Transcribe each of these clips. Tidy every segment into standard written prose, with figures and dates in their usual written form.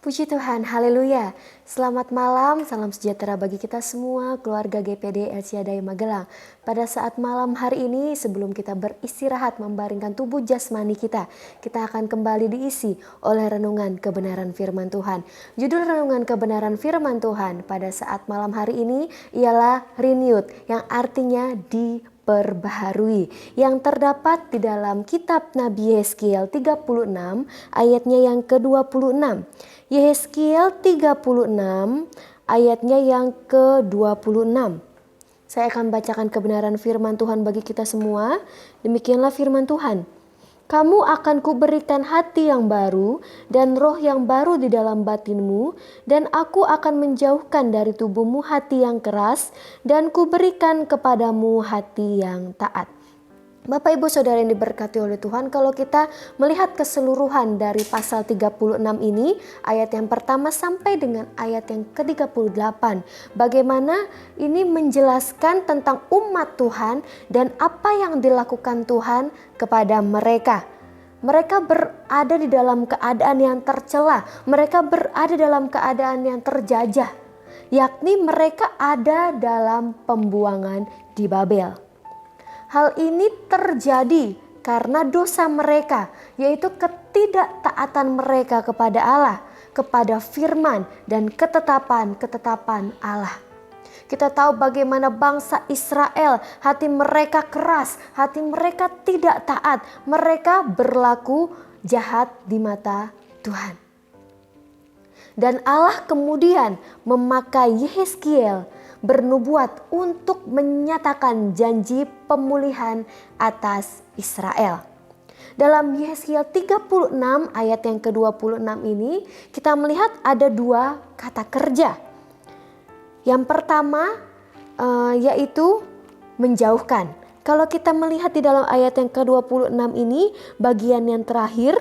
Puji Tuhan, haleluya. Selamat malam, salam sejahtera bagi kita semua, keluarga GPD Elsiadai Magelang. Pada saat malam hari ini, sebelum kita beristirahat membaringkan tubuh jasmani kita akan kembali diisi oleh renungan kebenaran firman Tuhan. Judul renungan kebenaran firman Tuhan pada saat malam hari ini ialah renewed, yang artinya diperbaharui, yang terdapat di dalam kitab Nabi Yehezkiel 36 ayatnya yang ke-26. Yehezkiel 36 ayatnya yang ke-26. Saya akan bacakan kebenaran firman Tuhan bagi kita semua. Demikianlah firman Tuhan. Kamu akan kuberikan hati yang baru dan roh yang baru di dalam batinmu, dan aku akan menjauhkan dari tubuhmu hati yang keras dan kuberikan kepadamu hati yang taat. Bapak Ibu Saudara yang diberkati oleh Tuhan, kalau kita melihat keseluruhan dari pasal 36 ini, ayat yang pertama sampai dengan ayat yang ke-38, bagaimana ini menjelaskan tentang umat Tuhan dan apa yang dilakukan Tuhan kepada mereka. Mereka berada di dalam keadaan yang tercela, mereka berada dalam keadaan yang terjajah, yakni mereka ada dalam pembuangan di Babel. Hal ini terjadi karena dosa mereka, yaitu ketidaktaatan mereka kepada Allah, kepada firman dan ketetapan Allah. Kita tahu bagaimana bangsa Israel, hati mereka keras, hati mereka tidak taat, mereka berlaku jahat di mata Tuhan. Dan Allah kemudian memakai Yehezkiel bernubuat untuk menyatakan janji pemulihan atas Israel. Dalam Yehezkiel 36 ayat yang ke-26 ini kita melihat ada dua kata kerja. Yang pertama yaitu menjauhkan. Kalau kita melihat di dalam ayat yang ke-26 ini, bagian yang terakhir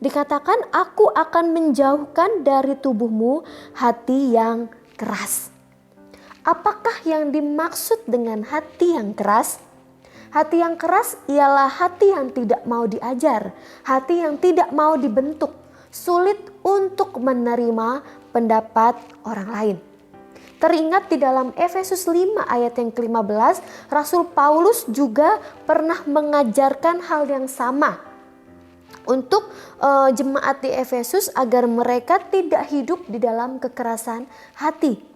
dikatakan, aku akan menjauhkan dari tubuhmu hati yang keras. Apakah yang dimaksud dengan hati yang keras? Hati yang keras ialah hati yang tidak mau diajar, hati yang tidak mau dibentuk, sulit untuk menerima pendapat orang lain. Teringat di dalam Efesus 5 ayat yang ke-15, Rasul Paulus juga pernah mengajarkan hal yang sama untuk jemaat di Efesus agar mereka tidak hidup di dalam kekerasan hati.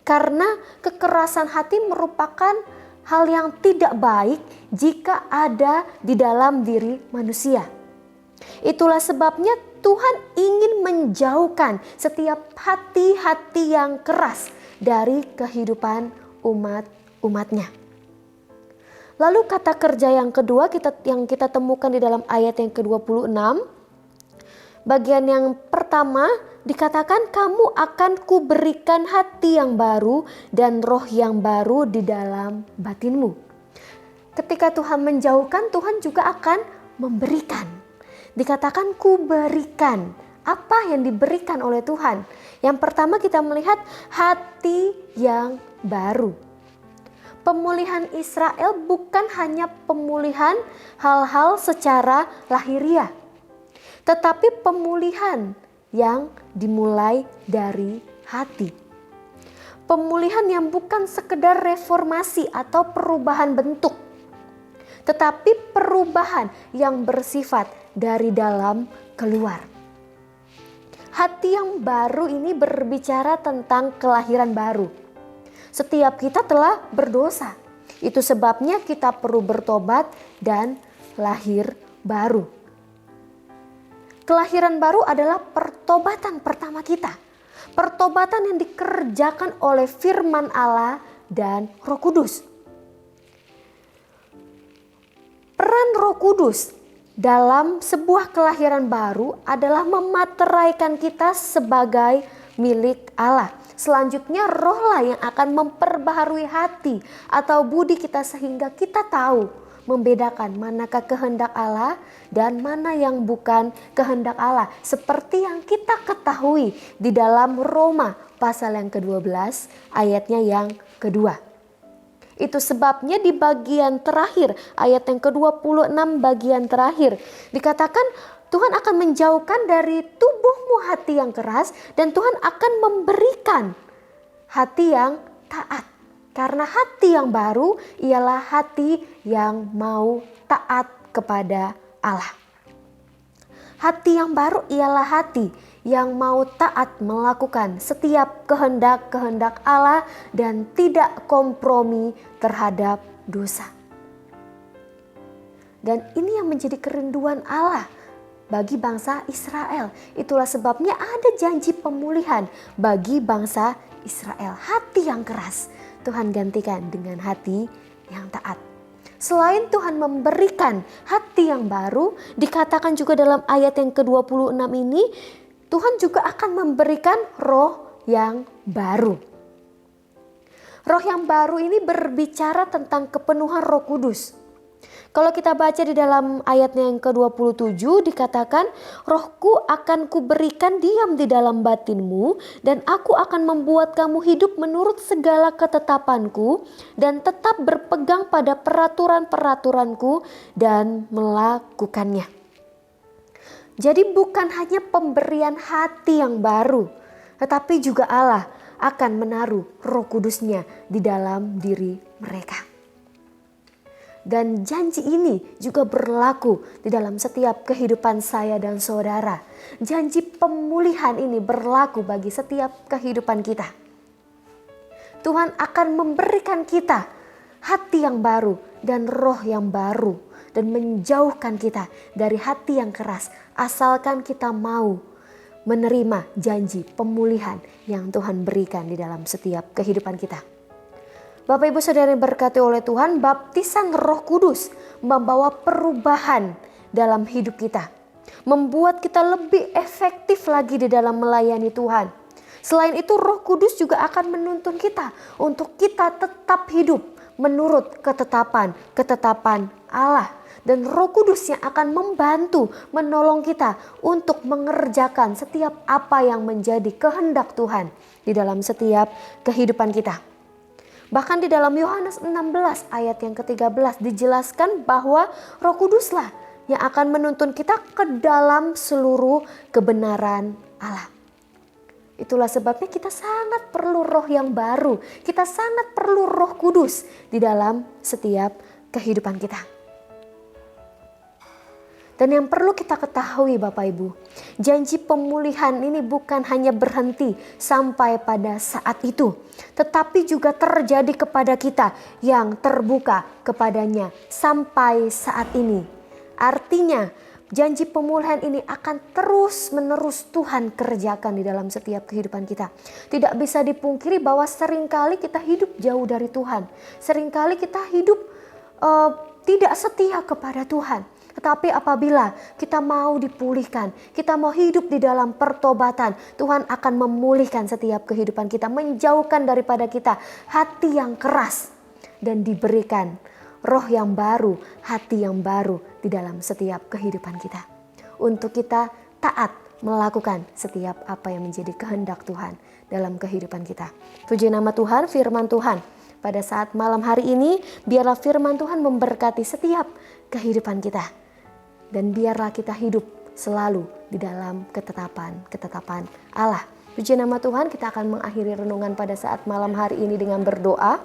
Karena kekerasan hati merupakan hal yang tidak baik jika ada di dalam diri manusia. Itulah sebabnya Tuhan ingin menjauhkan setiap hati-hati yang keras dari kehidupan umat-umatnya. Lalu kata kerja yang kedua yang kita temukan di dalam ayat yang ke-26. Bagian yang pertama dikatakan, kamu akan kuberikan hati yang baru dan roh yang baru di dalam batinmu. Ketika Tuhan menjauhkan, Tuhan juga akan memberikan. Dikatakan kuberikan. Apa yang diberikan oleh Tuhan? Yang pertama kita melihat hati yang baru. Pemulihan Israel bukan hanya pemulihan hal-hal secara lahiriah, tetapi pemulihan yang dimulai dari hati. Pemulihan yang bukan sekedar reformasi atau perubahan bentuk, tetapi perubahan yang bersifat dari dalam keluar. Hati yang baru ini berbicara tentang kelahiran baru. Setiap kita telah berdosa. Itu sebabnya kita perlu bertobat dan lahir baru. Kelahiran baru adalah pertobatan pertama kita. Pertobatan yang dikerjakan oleh firman Allah dan Roh Kudus. Peran Roh Kudus dalam sebuah kelahiran baru adalah memateraikan kita sebagai milik Allah. Selanjutnya rohlah yang akan memperbaharui hati atau budi kita sehingga kita tahu membedakan manakah kehendak Allah dan mana yang bukan kehendak Allah. Seperti yang kita ketahui di dalam Roma pasal yang ke-12 ayatnya yang kedua. Itu sebabnya di bagian terakhir ayat yang ke-26 bagian terakhir dikatakan Tuhan akan menjauhkan dari tubuhmu hati yang keras, dan Tuhan akan memberikan hati yang taat. Karena hati yang baru ialah hati yang mau taat kepada Allah. Hati yang baru ialah hati yang mau taat melakukan setiap kehendak-kehendak Allah dan tidak kompromi terhadap dosa. Dan ini yang menjadi kerinduan Allah bagi bangsa Israel. Itulah sebabnya ada janji pemulihan bagi bangsa Israel. Hati yang keras Tuhan gantikan dengan hati yang taat. Selain Tuhan memberikan hati yang baru, dikatakan juga dalam ayat yang ke-26 ini, Tuhan juga akan memberikan roh yang baru. Roh yang baru ini berbicara tentang kepenuhan Roh Kudus. Kalau kita baca di dalam ayatnya yang ke-27 dikatakan, rohku akan kuberikan diam di dalam batinmu dan aku akan membuat kamu hidup menurut segala ketetapanku dan tetap berpegang pada peraturan-peraturanku dan melakukannya. Jadi bukan hanya pemberian hati yang baru, tetapi juga Allah akan menaruh Roh Kudus-Nya di dalam diri mereka. Dan janji ini juga berlaku di dalam setiap kehidupan saya dan saudara. Janji pemulihan ini berlaku bagi setiap kehidupan kita. Tuhan akan memberikan kita hati yang baru dan roh yang baru, dan menjauhkan kita dari hati yang keras, asalkan kita mau menerima janji pemulihan yang Tuhan berikan di dalam setiap kehidupan kita. Bapak Ibu Saudara yang berkati oleh Tuhan, baptisan Roh Kudus membawa perubahan dalam hidup kita, membuat kita lebih efektif lagi di dalam melayani Tuhan. Selain itu, Roh Kudus juga akan menuntun kita untuk kita tetap hidup menurut ketetapan Allah. Dan Roh Kudus yang akan membantu, menolong kita untuk mengerjakan setiap apa yang menjadi kehendak Tuhan di dalam setiap kehidupan kita. Bahkan di dalam Yohanes 16 ayat yang ke-13 dijelaskan bahwa Roh Kuduslah yang akan menuntun kita ke dalam seluruh kebenaran Allah. Itulah sebabnya kita sangat perlu roh yang baru. Kita sangat perlu Roh Kudus di dalam setiap kehidupan kita. Dan yang perlu kita ketahui Bapak Ibu, janji pemulihan ini bukan hanya berhenti sampai pada saat itu, tetapi juga terjadi kepada kita yang terbuka kepadanya sampai saat ini. Artinya janji pemulihan ini akan terus menerus Tuhan kerjakan di dalam setiap kehidupan kita. Tidak bisa dipungkiri bahwa seringkali kita hidup jauh dari Tuhan. Seringkali kita hidup tidak setia kepada Tuhan. Tetapi apabila kita mau dipulihkan, kita mau hidup di dalam pertobatan, Tuhan akan memulihkan setiap kehidupan kita, menjauhkan daripada kita hati yang keras, dan diberikan roh yang baru, hati yang baru di dalam setiap kehidupan kita. Untuk kita taat melakukan setiap apa yang menjadi kehendak Tuhan dalam kehidupan kita. Puji nama Tuhan, firman Tuhan. Pada saat malam hari ini, biarlah firman Tuhan memberkati setiap kehidupan kita. Dan biarlah kita hidup selalu di dalam ketetapan Allah. Puji nama Tuhan, kita akan mengakhiri renungan pada saat malam hari ini dengan berdoa.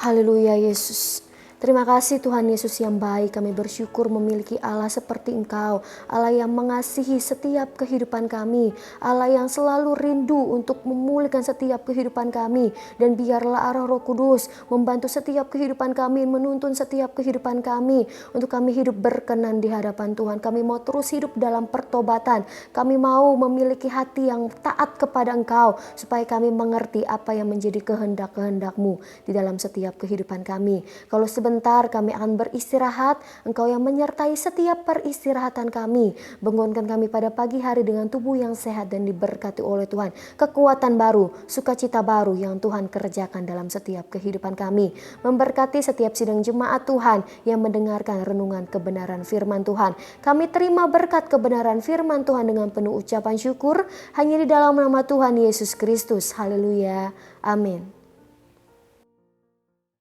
Haleluya Yesus. Terima kasih Tuhan Yesus yang baik, kami bersyukur memiliki Allah seperti Engkau, Allah yang mengasihi setiap kehidupan kami, Allah yang selalu rindu untuk memulihkan setiap kehidupan kami, dan biarlah arah Roh Kudus membantu setiap kehidupan kami, menuntun setiap kehidupan kami, untuk kami hidup berkenan di hadapan Tuhan. Kami mau terus hidup dalam pertobatan, kami mau memiliki hati yang taat kepada Engkau, supaya kami mengerti apa yang menjadi kehendak-kehendak-Mu di dalam setiap kehidupan kami. Kalau sebentar kami akan beristirahat, Engkau yang menyertai setiap peristirahatan kami. Bangunkan kami pada pagi hari dengan tubuh yang sehat dan diberkati oleh Tuhan. Kekuatan baru, sukacita baru yang Tuhan kerjakan dalam setiap kehidupan kami. Memberkati setiap sidang jemaat Tuhan yang mendengarkan renungan kebenaran firman Tuhan. Kami terima berkat kebenaran firman Tuhan dengan penuh ucapan syukur hanya di dalam nama Tuhan Yesus Kristus. Haleluya. Amin.